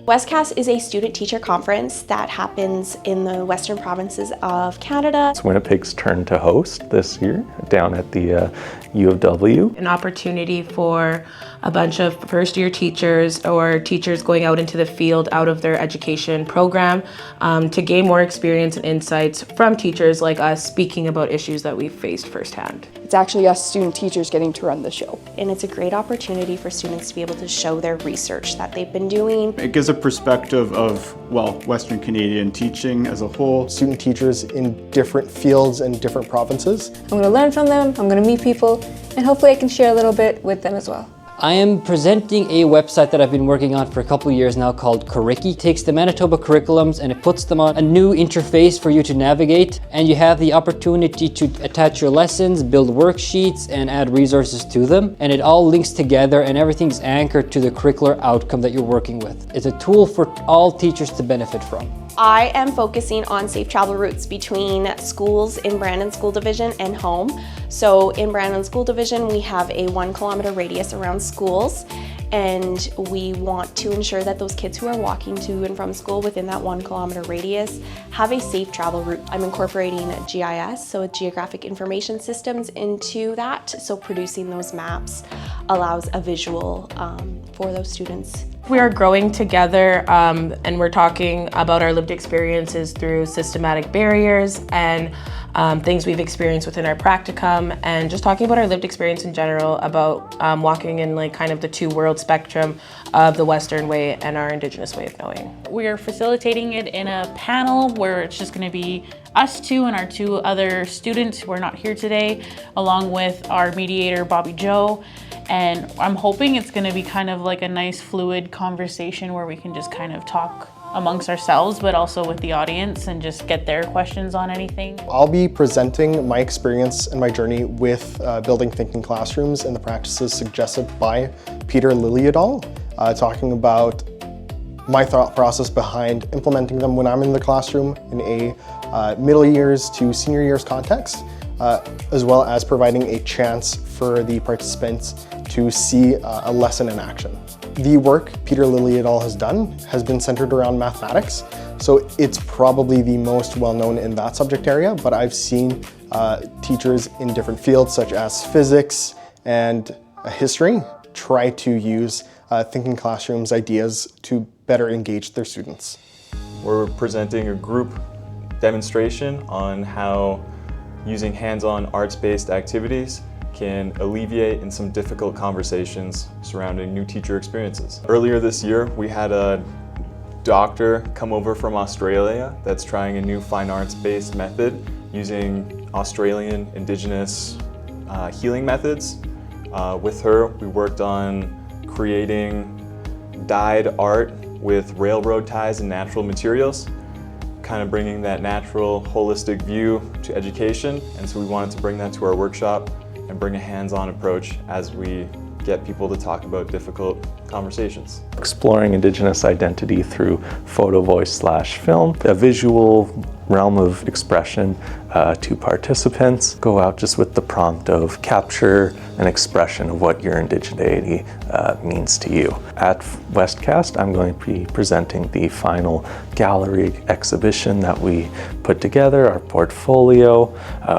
Westcast is a student-teacher conference that happens in the western provinces of Canada. It's Winnipeg's turn to host this year down at the U of W. An opportunity for a bunch of first-year teachers or teachers going out into the field out of their education program to gain more experience and insights from teachers like us speaking about issues that we've faced firsthand. It's actually us student teachers getting to run the show. And it's a great opportunity for students to be able to show their research that they've been doing. It gives a perspective of, well, Western Canadian teaching as a whole. Student teachers in different fields and different provinces. I'm going to learn from them, I'm going to meet people, and hopefully I can share a little bit with them as well. I am presenting a website that I've been working on for a couple of years now called Curriki. It takes the Manitoba curriculums and it puts them on a new interface for you to navigate, and you have the opportunity to attach your lessons, build worksheets, and add resources to them. And it all links together and everything's anchored to the curricular outcome that you're working with. It's a tool for all teachers to benefit from. I am focusing on safe travel routes between schools in Brandon School Division and home. So in Brandon School Division, we have a 1 kilometer radius around schools, and we want to ensure that those kids who are walking to and from school within that 1 kilometer radius have a safe travel route. I'm incorporating GIS, so Geographic Information Systems, into that. So producing those maps allows a visual for those students. We are growing together and we're talking about our lived experiences through systematic barriers and things we've experienced within our practicum, and just talking about our lived experience in general, about walking in like kind of the two-world spectrum of the Western way and our Indigenous way of knowing. We're facilitating it in a panel where it's just going to be us two and our two other students who are not here today, along with our mediator, Bobby Joe. And I'm hoping it's going to be kind of like a nice fluid conversation where we can just kind of talk amongst ourselves, but also with the audience and just get their questions on anything. I'll be presenting my experience and my journey with building thinking classrooms and the practices suggested by Peter Liljedahl, talking about my thought process behind implementing them when I'm in the classroom in a middle years to senior years context, as well as providing a chance for the participants to see a lesson in action. The work Peter Liljedahl has done has been centered around mathematics, so it's probably the most well-known in that subject area, but I've seen teachers in different fields such as physics and history try to use thinking classrooms ideas to better engage their students. We're presenting a group demonstration on how using hands-on arts-based activities can alleviate in some difficult conversations surrounding new teacher experiences. Earlier this year, we had a doctor come over from Australia that's trying a new fine arts-based method using Australian Indigenous healing methods. With her, we worked on creating dyed art with railroad ties and natural materials, kind of bringing that natural, holistic view to education. And so we wanted to bring that to our workshop and bring a hands-on approach as we get people to talk about difficult conversations. Exploring Indigenous identity through photo, voice / film, a visual realm of expression to participants. Go out just with the prompt of capture an expression of what your indigeneity means to you. At Westcast, I'm going to be presenting the final gallery exhibition that we put together, our portfolio,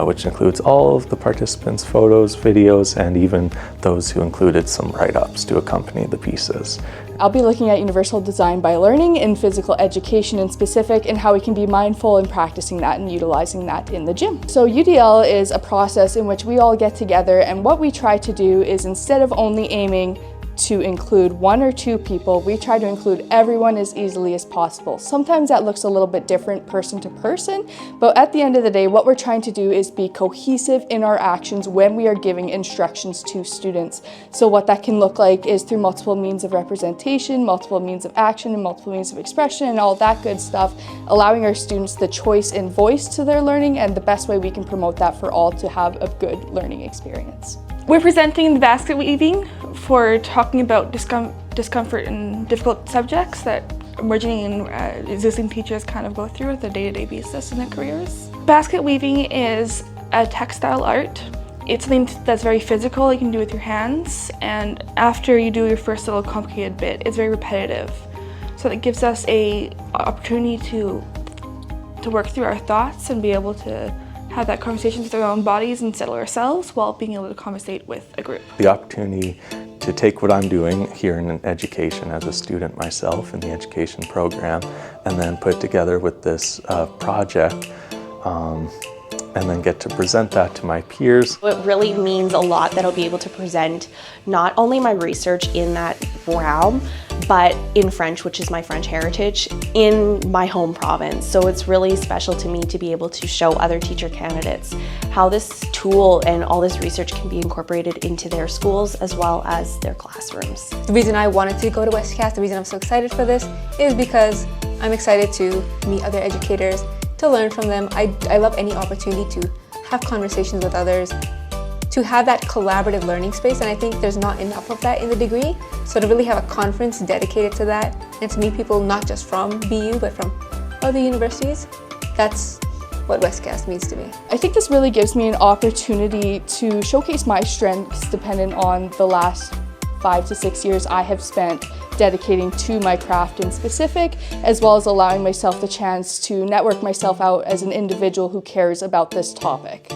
which includes all of the participants' photos, videos, and even those who included some write-ups to accompany the pieces. I'll be looking at universal design by learning in physical education in specific, and how we can be mindful in practicing that and utilizing that in the gym. So UDL is a process in which we all get together, and what we try to do is, instead of only aiming to include 1 or 2 people, we try to include everyone as easily as possible. Sometimes that looks a little bit different person to person, but at the end of the day, what we're trying to do is be cohesive in our actions when we are giving instructions to students. So what that can look like is through multiple means of representation, multiple means of action, and multiple means of expression, and all that good stuff, allowing our students the choice and voice to their learning, and the best way we can promote that for all to have a good learning experience. We're presenting the basket weaving for talking about discomfort and difficult subjects that emerging and existing teachers kind of go through with their day-to-day basis in their careers. Basket weaving is a textile art. It's something that's very physical, you can do with your hands, and after you do your first little complicated bit, it's very repetitive. So it gives us a opportunity to work through our thoughts and be able to have that conversation with our own bodies and settle ourselves while being able to conversate with a group. The opportunity to take what I'm doing here in education as a student myself in the education program and then put together with this project and then get to present that to my peers. It really means a lot that I'll be able to present not only my research in that realm, but in French, which is my French heritage, in my home province. So it's really special to me to be able to show other teacher candidates how this tool and all this research can be incorporated into their schools as well as their classrooms. The reason I wanted to go to Westcast, the reason I'm so excited for this, is because I'm excited to meet other educators, to learn from them. I love any opportunity to have conversations with others, to have that collaborative learning space, and I think there's not enough of that in the degree. So to really have a conference dedicated to that, and to meet people not just from BU, but from other universities, that's what Westcast means to me. I think this really gives me an opportunity to showcase my strengths dependent on the last 5 to 6 years I have spent dedicating to my craft in specific, as well as allowing myself the chance to network myself out as an individual who cares about this topic.